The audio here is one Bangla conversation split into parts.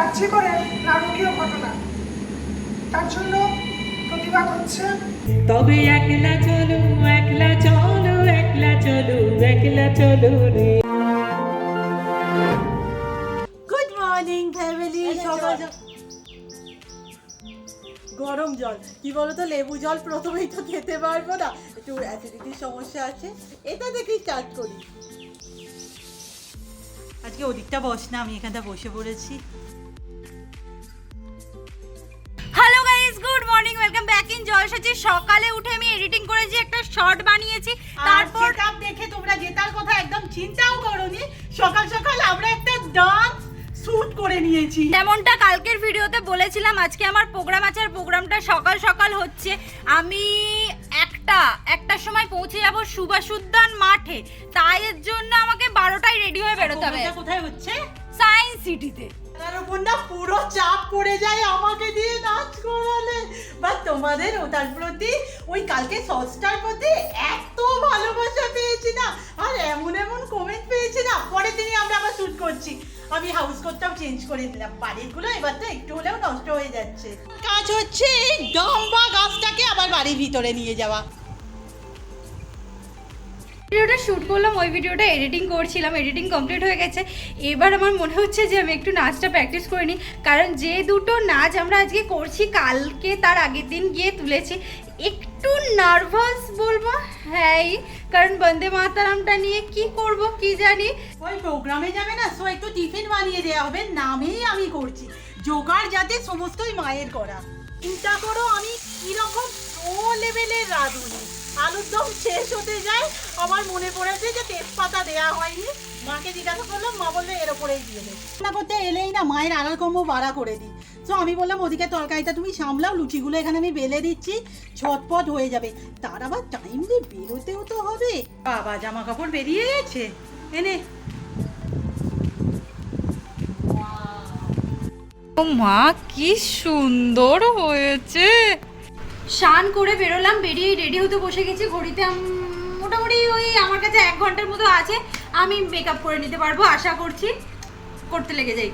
আর্জি করে নারকীয় ঘটনা, তার জন্য প্রতিবাদ হচ্ছে। তবে একলা চলো একলা চলো একলা চলো একলা চলো রে। Good morning family. সকাল গরম জল কি বলতো, লেবু জল প্রথমেই তো খেতে পারবো না, একটু অ্যাসিডিটির সমস্যা আছে, এটা দেখেই স্টার্ট করি। আজকে ওদিকটা বস না, আমি এখানটা বসে পড়েছি। Hello guys, good morning, welcome back in জলসাচি। সকালে উঠে আমি এডিটিং করেছি, একটা শর্ট বানিয়েছি, তারপর সেটআপ দেখে তোমরা জেতার কথা একদম চিন্তাও করোনি। সকাল সকাল আমরা একটা ডান্স শুট করে নিয়েছি। যেমনটা কালকের ভিডিওতে বলেছিলাম, আজকে আমার প্রোগ্রাম আছে, আর প্রোগ্রামটা সকাল সকাল হচ্ছে। আমি একটার সময় পৌঁছে যাব সুভাষ উদ্যান মাঠে, তাই এর জন্য আমাকে 12টায় রেডি হয়ে বেরোতে হবে। কোথায় হচ্ছে? সায়েন্স সিটিতে। তার উপর না পুরো চাপ পড়ে যায় আমাকে দিয়ে নাচ করালে, বা তোমাদের ওটার প্রতি, ওই কালকে সস্টার প্রতি এত ভালোবাসা পেয়েছি না, আর এমন এমন কমেন্ট পেয়েছি না। পরের দিনই আমরা আবার শুট করছি। আমি হাউস কোটটাও চেঞ্জ করে দিলাম, বাড়িগুলো এবার তো একটু হলেও নষ্ট হয়ে যাচ্ছে। কাজ হচ্ছে এই লম্বা গাছটাকে আবার বাড়ির ভিতরে নিয়ে যাওয়া। ভিডিওটা শ্যুট করলাম, ওই ভিডিওটা এডিটিং করছিলাম, এডিটিং কমপ্লিট হয়ে গেছে। এবার আমার মনে হচ্ছে যে আমি একটু নাচটা প্র্যাকটিস করে নিই, কারণ যে দুটো নাচ আমরা আজকে করছি কালকে তার আগের দিন গিয়ে তুলেছি। একটু নার্ভাস বলবো, হ্যাঁ, কারণ বন্দে মাতারামটা নিয়ে কি করব কি জানি। ওই প্রোগ্রামে যাবে না, সো একটু টিফিন বানিয়ে দেওয়া হবে, নামেই আমি করছি। জোগাড় যাতে সমস্তই মায়ের করা। চিন্তা করো আমি কিরকম ও লেভেলের রাঁধুনি। আলুর দম শেষ হতে যায়, আমার মনে পড়েছে যে তেজপাতা দেওয়া হয়নি। মাকে জিজ্ঞাসা করলাম, মা বললো এর ওপরেই দিয়ে দেবে। রান্না করতে এলেই না মায়ের আড়াল কম্ব বাড়া করে দিই। তো আমি বললাম ওদিকে তরকারিটা তুমি সামলাও, লুচিগুলো এখানে আমি বেলে দিচ্ছি, ঝটপট হয়ে যাবে। তার আবার টাইম দিয়ে বেরোতেও তো হবে। বাবা জামা কাপড় বেরিয়ে গেছে, এনে। ও মা, কি সুন্দর হয়েছে। স্নান করে বেরোলাম, বেরিয়ে রেডি হতে বসে গেছি। ঘড়িতে মোটামুটি ওই আমার কাছে 1 ঘন্টার মতো আছে, আমি মেকআপ করে নিতে পারবো আশা করছি। করতে লেগে যাই।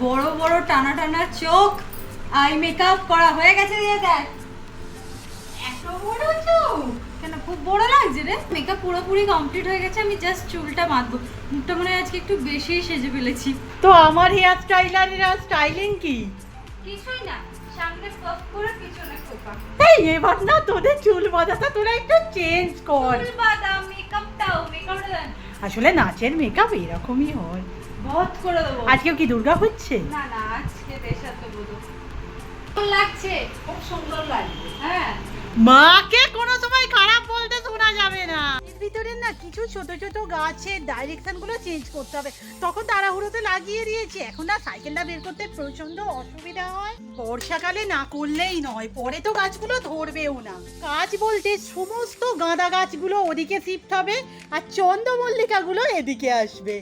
বড় বড় টানা টানা চোখ, আই মেকআপ করা হয়ে গেছে। দিয়ে দেখ, এত বড় চোখ কেন, খুব বড় লাগছে রে। মেকআপ পুরোপুরি কমপ্লিট হয়ে গেছে, আমি জাস্ট চুলটা বাঁধবো। মুখটা মনে হয় আজকে একটু বেশি সেজে ফেলেছি। তো আমার হেয়ার স্টাইলারের স্টাইলিং কি? কিছুই না, সামনে পাফ করে পিছনে খোপা। এই এবার না তোদের চুল বাঁধাটা তোরা একটু চেঞ্জ কর। চুল বাঁধা, মেকআপটাও, মেকআপটা আসলে নাচের মেকআপ এরকমই হয়। বহুত করে দেবো। আজকেও কি দুর্গা হচ্ছে? না না, আজকে দেশাত্মবোধ লাগছে, খুব সুন্দর লাগছে। হ্যাঁ, মাকে কোনো সময় খারাপ বলতে শোনা যাবে না। এর ভিতরে না কিছু ছোট ছোট গাছের ডাইরেকশন গুলো চেঞ্জ করতে হবে, তখন তাড়াহুড়োতে লাগিয়ে দিয়েছি। এখন না সাইকেলটা বের করতে প্রচন্ড অসুবিধা হয়। বর্ষাকালে না করলেই নয়, পরে তো গাছগুলো ধরবেও না। গাছ বলতে সমস্ত গাঁদা গাছগুলো ওদিকে শিফট হবে, আর চন্দ্রমল্লিকা গুলো এদিকে আসবে।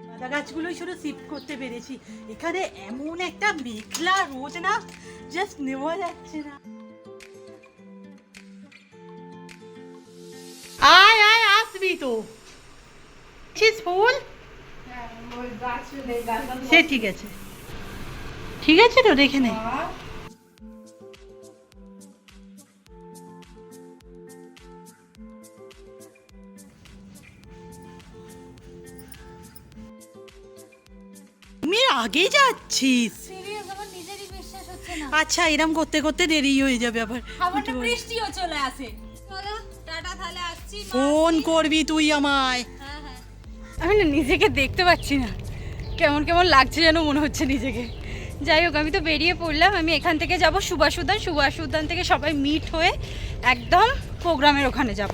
গাঁদা গাছগুলোই শুধু শিফট করতে পেরেছি। এখানে এমন একটা মেঘলা রোদ না, জাস্ট নেওয়া যাচ্ছে না। আয় আয়, আসবি তো। ফুল সে ঠিক আছে, ঠিক আছে তো, দেখে নে। তুমি আগে যাচ্ছিস? সিরিয়াস, আমার নিজেরই বিশ্বাস হচ্ছে না। আচ্ছা, এরম করতে করতে দেরি হয়ে যাবে আবার। খাবারটা বৃষ্টিও চলে আসে। চলো টাটা, তাহলে আসছি। ফোন করবি তুই আমায়। হ্যাঁ হ্যাঁ। আমি না নিজেকে দেখতে পাচ্ছি না, কেমন কেমন লাগছে যেন মনে হচ্ছে নিজেকে। যাই হোক, আমি তো বেরিয়ে পড়লাম। আমি এখান থেকে যাব সুভাষ উদ্যান, সুভাষ উদ্যান থেকে সবাই মিট হয়ে একদম প্রোগ্রামের ওখানে যাব।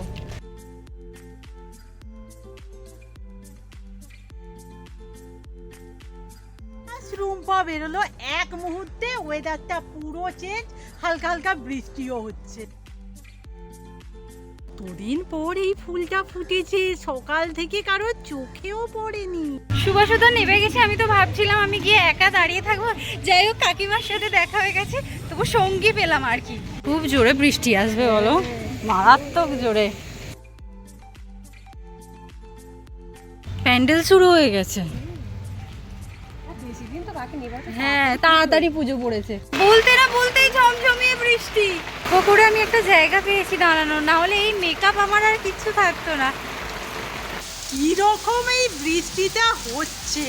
রুম্পা বেরোলো, এক মুহূর্তে ওয়েদারটা পুরো চেঞ্জ, হালকা হালকা বৃষ্টিও হচ্ছে। দুদিন পর এই ফুলটা ফুটেছে, সকাল থেকে কারো চোখেও পড়েনি। সুভাষ উদ্যান নেমে গেছে। আমি তো ভাবছিলাম আমি গিয়ে একা দাঁড়িয়ে থাকবো, যাই হোক কাকিমার সাথে দেখা হয়ে গেছে। তো তবু সঙ্গী পেলাম আর কি। খুব জোরে বৃষ্টি আসবে বলো, মারাত্মক জোরে। প্যান্ডেল শুরু হয়ে গেছে। হ্যাঁ, তাড়াতাড়ি পুজো পড়েছে। বলতে না বলতেই ঝমঝমিয়ে বৃষ্টি। পুকুরে আমি একটা জায়গা পেয়েছি দাঁড়ানো, না হলে এই মেকআপ আমার আর কিচ্ছু থাকতো না। কি রকম এই বৃষ্টিটা হচ্ছে,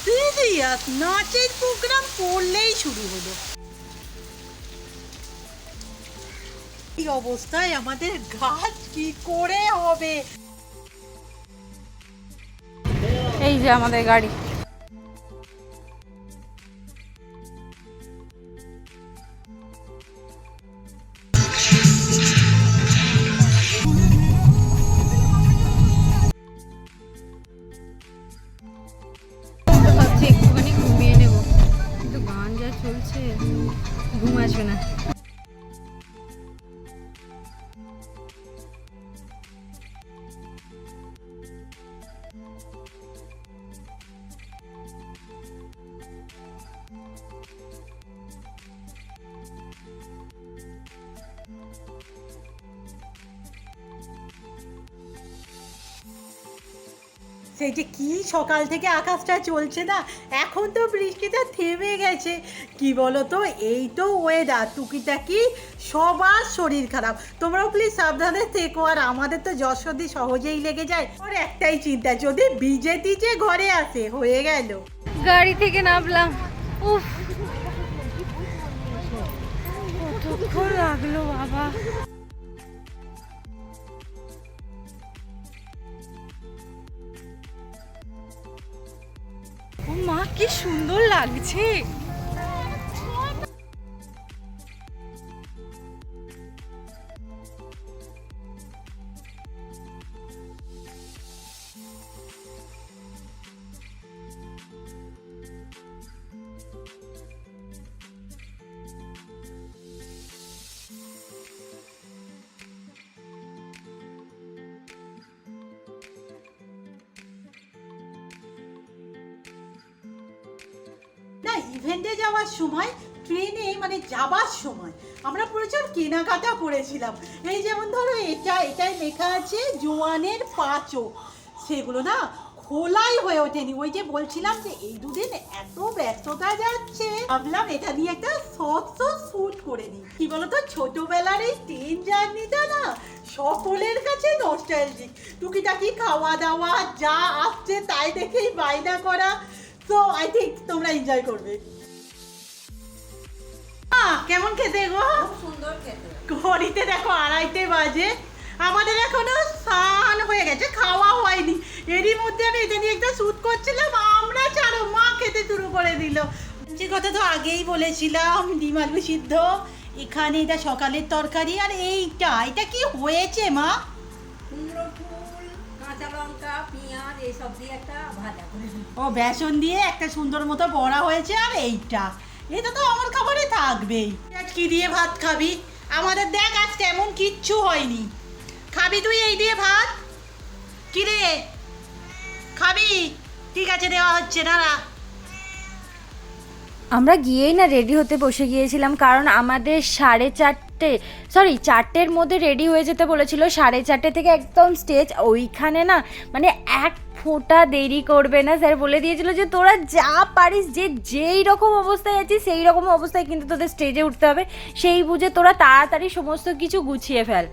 সিরিয়াস নাচের প্রোগ্রাম করলেই শুরু হলো। এই অবস্থায় আমাদের গাছ কি করে হবে? এই যে আমাদের গাড়ি। একটুখানি ঘুমিয়ে নেব, কিন্তু গান যা চলছে ঘুম আসবে না। সেই যে কি সকাল থেকে আকাশটা চলছে না, এখন তো বৃষ্টিটা থেমে গেছে। কি বলো তো, এই তো ওয়েদার, টুকিটাকি সবার শরীর খারাপ। তোমরাও প্লিজ সাবধানে থেকো। আর আমাদের তো জ্বর সর্দি সহজেই লেগে যায়। আর একটাই চিন্তা, যদি ভিজে টিজে ঘরে আসে, হয়ে গেল। গাড়ি থেকে নামলাম, উফ কতক্ষণ লাগলো বাবা। ও মা, কি সুন্দর লাগছে। না, ইভেন্টে যাওয়ার সময় ট্রেনে মানে যাবার সময় আমরা প্রচুর কেনাকাটা করেছিলাম। এই যেমন ধরো এটাই লেখা আছে জোয়ানের পাঁচও, সেগুলো না খোলাই হয়ে ওঠেনি। ওই যে বলছিলাম যে এই দুদিন এত ব্যস্ততা যাচ্ছে, ভাবলাম এটা নিয়ে একটা শর্ট শ্যুট করে নিই। কি বলতো, ছোটবেলার এই ট্রেন জার্নিটা না সকলের কাছে নস্টালজিক। টুকিটাকি খাওয়া দাওয়া যা আসছে তাই দেখেই বায়না করা। তো আই থিঙ্ক তোমরা এনজয় করবে। কেমন খেতে গো? সুন্দর খেতে। ঘড়িতে দেখো 2:30 বাজে, আমাদের এখনো স্নান হয়ে গেছে, খাওয়া হয়নি। এরই মধ্যে আমি এটা নিয়ে একটা শ্যুট করছিলাম, আমরা ছাড়ো মা খেতে শুরু করে দিল। যে কথা তো আগেই বলেছিলাম, ডিম আলু সিদ্ধ, এখানে এটা সকালের তরকারি। আর এটা কি হয়েছে মা? কুমড়ো ফুল, কাঁচা লঙ্কা, পেঁয়াজ এইসব দিয়ে একটা ভাজা করে দিই। ও বেসন দিয়ে একটা সুন্দর মতো বড়া হয়েছে। আর এটা তো আমার খাবারে থাকবেই। আজ কি দিয়ে ভাত খাবি? আমাদের দেখ আজ তেমন কিচ্ছু হয়নি। খাবি তুই এই দিয়ে ভাত? কি রে খাবি? ঠিক আছে, দেওয়া হচ্ছে না। আমরা গিয়েই না রেডি হতে বসে গিয়েছিলাম, কারণ আমাদের 4:30 মধ্যে রেডি হয়ে যেতে বলেছিল। 4:30 থেকে একদম স্টেজ ওইখানে না, মানে এক ফোঁটা দেরি করবে না। স্যার বলে দিয়েছিল যে তোরা যা পারিস, যেই রকম অবস্থায় আছিস সেই রকম অবস্থায় কিন্তু তোদের স্টেজে উঠতে হবে। সেই বুঝে তোরা তাড়াতাড়ি সমস্ত কিছু গুছিয়ে ফেল।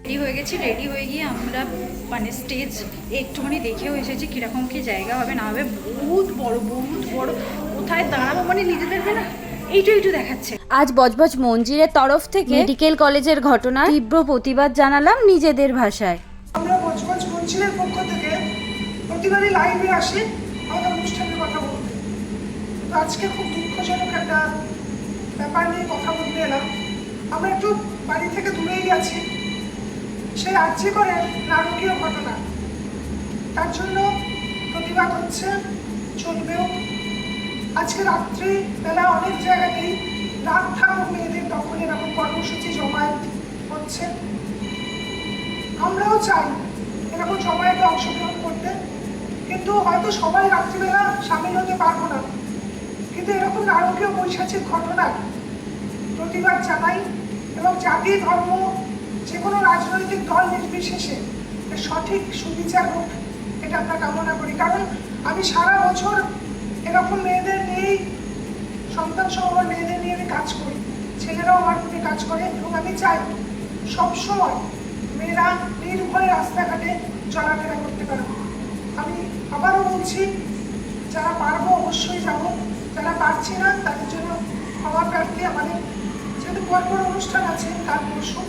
রেডি হয়ে গেছি। রেডি হয়ে গিয়ে আমরা মানে স্টেজ একটুখানি দেখেও এসেছি কীরকম কী জায়গা হবে না হবে। বহুত বড়, কোথায় দাঁড়াবো মানে নিজেদেরকে না এইটু দেখাচ্ছে। আজ বজবজ মঞ্জিরের তরফ থেকে মেডিকেল কলেজের ঘটনা তীব্র প্রতিবাদ জানালাম নিজেদের ভাষায়। আমরা বজবজ মঞ্জিলের পক্ষ থেকে প্রতিবারই লাইভে আসি আমাদের অনুষ্ঠানের কথা বলতে। তো আজকে খুব দুঃখজনক একটা ব্যাপার নিয়ে কথা বলতে এলাম। আমরা একটু বাড়ি থেকে দূরেই গেছি, সেই আর্জি করে নারকীয় ঘটনা, তার জন্য প্রতিবাদ হচ্ছে, চলবেও। আজকে রাত্রি বেলা অনেক জায়গাতেই রাত ঠাকুর মেয়েদের তখন এরকম কর্মসূচি জমায়েত হচ্ছে। আমরাও চাই এরকম জমায়েতে অংশগ্রহণ করতে, কিন্তু হয়তো সবাই রাত্রিবেলা সামিল হতে পারবো না। কিন্তু এরকম নারকীয় বৈশাখিক ঘটনায় প্রতিবাদ জানাই এবং জাতি ধর্ম যে কোনো রাজনৈতিক দল নির্বিশেষে এর সঠিক সুবিচার হোক এটা আমরা কামনা করি। কারণ আমি সারা বছর এরকম মেয়েদের নিয়েই, সন্তান সহ আমার মেয়েদের নিয়ে আমি কাজ করি, ছেলেরাও আমার প্রতি কাজ করে, এবং আমি চাই সবসময় মেয়েরা নির্ভয়ে রাস্তাঘাটে চলাফেরা করতে পারে। আমি আবারও বলছি, যারা পারবো অবশ্যই যাবো, যারা পারছি না তাদের জন্য ক্ষমা প্রার্থী। আমাদের যেহেতু পরপর অনুষ্ঠান আছে তার পরশু,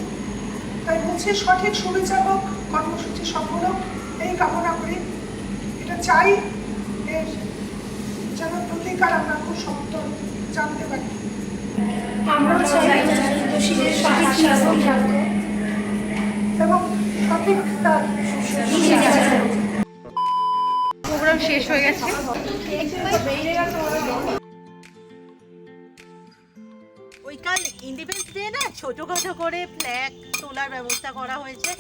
তাই বলছি সঠিক সুবিচার হোক, কর্মসূচি সফল হোক এই কামনা করি। এটা চাই, এর যেন প্রতিকার আমরা খুব শক্ত জানতে পারি। এবং সঠিক তার প্রোগ্রাম শেষ হয়ে গেছে। ওইকাল ইন্ডিপেন্ডেন্স ডে না ছোটোখাটো করে ফ্ল্যাগ তোলার ব্যবস্থা করা হয়েছে।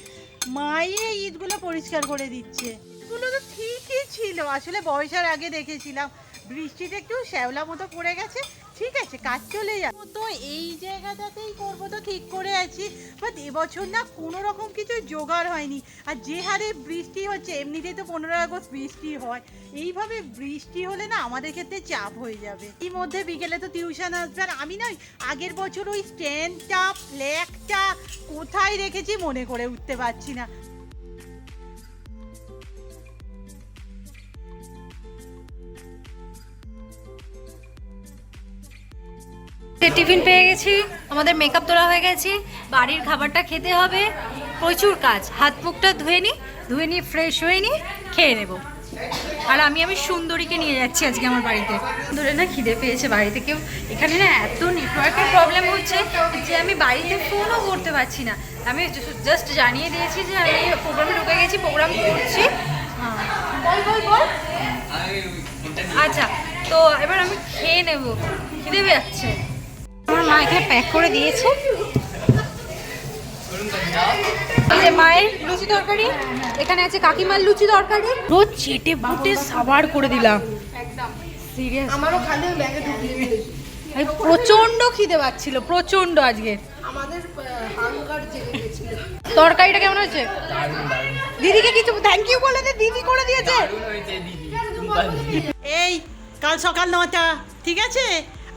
মায়ে ইটগুলো পরিষ্কার করে দিচ্ছে। ইটগুলো তো ঠিকই ছিল, আসলে বয়সার আগে দেখেছিলাম, বৃষ্টিতে একটু শ্যাওলা মতো পড়ে গেছে, ঠিক আছে কাজ চলে যাবে। তো এই জায়গাটাতেই করবো তো ঠিক করে আছি, বাট এবছর না কোনো রকম কিছু জোগাড় হয়নি। আর যে হারে বৃষ্টি হচ্ছে, এমনিতেই তো 15 আগস্ট বৃষ্টি হয়, এইভাবে বৃষ্টি হলে না আমাদের ক্ষেত্রে চাপ হয়ে যাবে। এই মধ্যে বিকেলে তো টিউশন আসবে, আর আমি নয় আগের বছর ওই স্ট্যান্ডটা ফ্ল্যাগটা কোথায় রেখেছি মনে করে উঠতে পারছি না। টিফিন পেয়ে গেছি, আমাদের মেকআপ তোলা হয়ে গেছে, বাড়ির খাবারটা খেতে হবে, প্রচুর কাজ। হাত মুখটা ধুয়ে নিই ফ্রেশ হয়ে নিই, খেয়ে নেব। আর আমি সুন্দরীকে নিয়ে যাচ্ছি আজকে আমার বাড়িতে। ধরে না খিদে পেয়েছে বাড়িতে, কেউ এখানে না এত নেটওয়ার্কের প্রবলেম হচ্ছে যে আমি বাড়িতে ফোনও করতে পারছি না। আমি জাস্ট জানিয়ে দিয়েছি যে আমি প্রোগ্রামে ঢুকে গেছি, প্রোগ্রাম করছি। বল আচ্ছা, তো এবার আমি খেয়ে নেব, খিদে যাচ্ছে। আমার মা এখানে প্যাক করে দিয়েছে, এই যে মায়ের লুচি তরকারি, এখানে আছে কাকিমার লুচি তরকারি, রোজ চেটে পুটে সাবার করে দিলাম। সিরিয়াস আমারও খালি ব্যাগে ঢুকিয়ে দিয়েছি। প্রচন্ড খিদে পাচ্ছিল, প্রচন্ড। আজকে আমাদের হাঙ্গার জেগে গেছিল। তরকারিটা কেমন হয়েছে? দিদিকে কিছু থ্যাংক ইউ বলে দে, দিদি করে দিয়েছে। এই কাল সকাল 9টা, ঠিক আছে?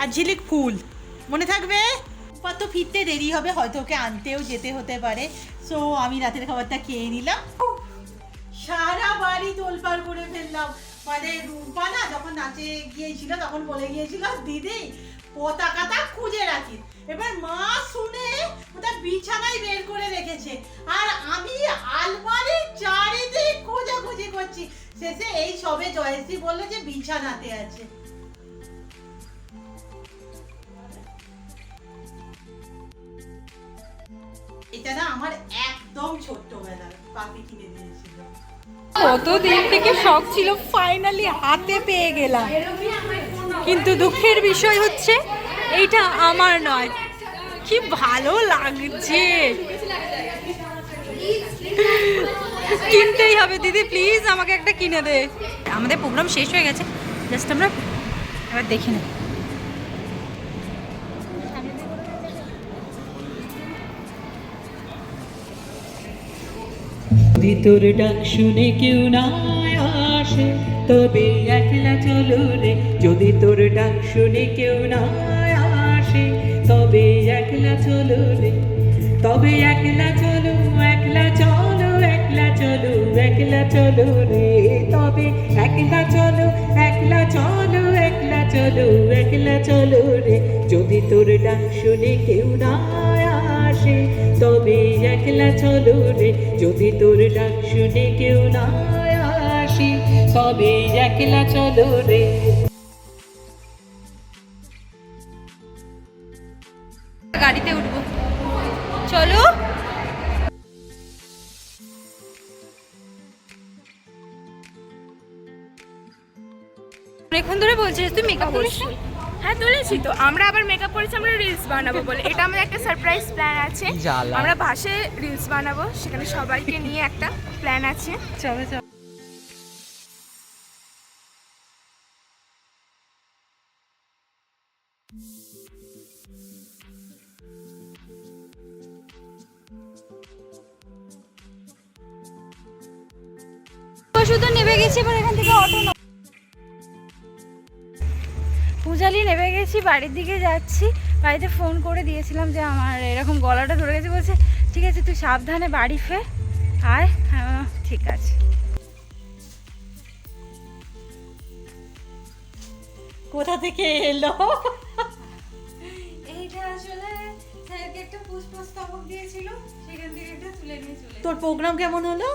আর ঝিলিক ফুল মনে থাকবে। তো ফিরতে দেরি হবে, হয়তো ওকে আনতেও যেতে হতে পারে। সো আমি রাতের খাবারটা খেয়ে নিলাম। সারা বাড়ি তোলপাড় করে ফেললাম। মানে রূপা না যখন নাচে গিয়েছিল তখন বলে গিয়েছিল দিদি পতাকাটা খুঁজে রাখি। এবার মা শুনে ওটা বিছানায় বের করে রেখেছে, আর আমি আলমারির চারিদিক খোঁজাখুঁজি করছি। শেষে এই সবে জয়শ্রী বললো যে বিছানাতে আছে। এটা না আমার একদম ছোট্টবেলার পাপি কিনে দিয়েছিল। কতদিন থেকে শখ ছিল, ফাইনালি হাতে পেয়ে গেলাম। কিন্তু দুঃখের বিষয় হচ্ছে এইটা আমার নয়। কি ভালো লাগছে, কিনতেই হবে। দিদি প্লিজ আমাকে একটা কিনে দে। আমাদের প্রোগ্রাম শেষ হয়ে গেছে, জাস্ট আমরা এবার দেখি না। যদি তোর ডাক শুনে কেউ না আসে তবে একলা চলো রে। যদি তোর ডাক শুনে কেউ না আসে তবে একলা চলো রে। তবে একলা চলো, একলা চলো, একলা চলো, একলা চলো রে। তবে একলা চলো, একলা চলো, একলা চলো, একলা চলো রে। যদি তোর ডাক শুনে কেউ না আসে তবে একলা চলো রে। যদি তোর ডাক শুনে কেউ না আসে তবে একলা চলো রে। গাড়িতে উঠবো, চলো। অনেকক্ষণ ধরে বলছিস তুই মেকআপ করিস না? হ্যাঁ তুলেছি তো, আমরা আবার মেকআপ করেছি, আমরা রিলস বানাবো বলে। এটা আমাদের একটা সারপ্রাইজ প্ল্যান আছে। জ্বালা। আমরা বাসে রিলস বানাবো, সেখানে সবাইকে নিয়ে একটা প্ল্যান আছে। চলো চলো। শুধু নেমে গেছি, এবার এখান থেকে অটো পূজালি নেমে গেছি, বাড়ির দিকে যাচ্ছি। বাড়িতে ফোন করে দিয়েছিলাম যে আমার এরকম গলাটা ধরে গেছে, বলছে ঠিক আছে তুই সাবধানে বাড়ি ফের আয়। হ্যাঁ ঠিক আছে। কোথা থেকে এলো? এইটা আসলে স্যারকে একটা পুষ্পস্তবক দিয়েছিল, সেখান থেকে এটা তুলে নিয়ে চলে। তোর প্রোগ্রাম কেমন হলো?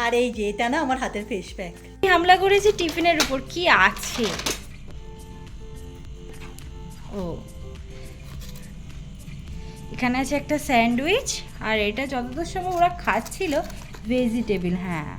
আর এই যে এটা না আমার হাতের ফেস প্যাক। হামলা করেছি টিফিনের উপর, কি আছে? ও এখানে আছে একটা স্যান্ডউইচ, আর এটা যতদূর সময় ওরা খাচ্ছিল ভেজিটেবল। হ্যাঁ